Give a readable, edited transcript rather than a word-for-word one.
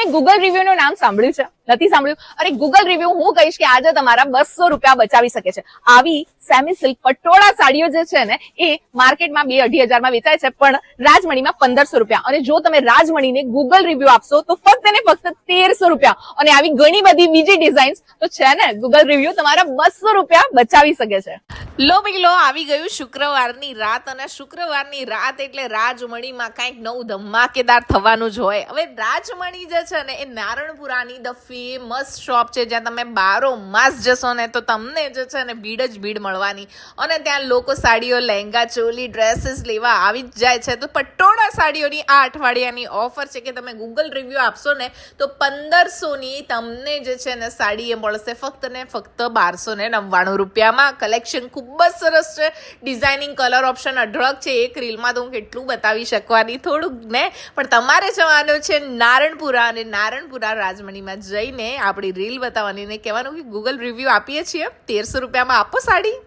તમે Google review નું નામ સાંભળ્યું છે? નથી સાંભળ્યું? અરે ગૂગલ રિવ્યુ હું કહીશ કે આજે તમારા 200 રૂપિયા બચાવી શકે છે. આવી સેમી સિલ્ક પટોળા સાડીઓ જે છે ને એ માર્કેટમાં 2-2.5 હજારમાં વેચાય છે, પણ રાજમણીમાં 1500 રૂપિયા. અને જો તમે રાજમણીને ગૂગલ રિવ્યુ આપશો તો ફક્ત ને ફક્ત 1300 રૂપિયા. અને આવી ઘણી બધી બીજી ડિઝાઇન્સ તો છે ને, ગૂગલ રિવ્યુ તમારા 200 રૂપિયા બચાવી શકે છે. લો ભાઈ લો, આવી ગયું શુક્રવારની રાત, અને શુક્રવારની રાત એટલે રાજમણીમાં કંઈક નવું ધમાકેદાર થવાનું જ હોય. હવે રાજમણી જે છે ને એ નારણપુરાની ધ ફેમસ શોપ છે, જ્યાં તમે 12 માસ જશો ને તો તમને જે છે ને ભીડ જ ભીડ મળવાની. અને ત્યાં લોકો સાડીઓ, લહેંગા, ચોલી, ડ્રેસીસ લેવા આવી જ જાય છે. તો પટોળા સાડીઓની આ અઠવાડિયાની ઓફર છે કે તમે ગૂગલ રિવ્યુ આપશો ને તો 1500ની તમને જે છે ને સાડી એ મળશે ફક્ત ને ફક્ત 1299 રૂપિયામાં. કલેક્શન ખૂબ જ સરસ છે, ડિઝાઇનિંગ, કલર ઓપ્શન અઢળક છે. એક રીલમાં તો હું કેટલું બતાવી શકવાની, થોડુંક ને, પણ તમારે જવાનું છે નારણપુરા, અને નારણપુરા રાજમણીમાં જઈને આપણી રીલ બતાવવાની ને કહેવાનું કે ગૂગલ રિવ્યુ આપીએ છીએ 1300 રૂપિયામાં આપો સાડી.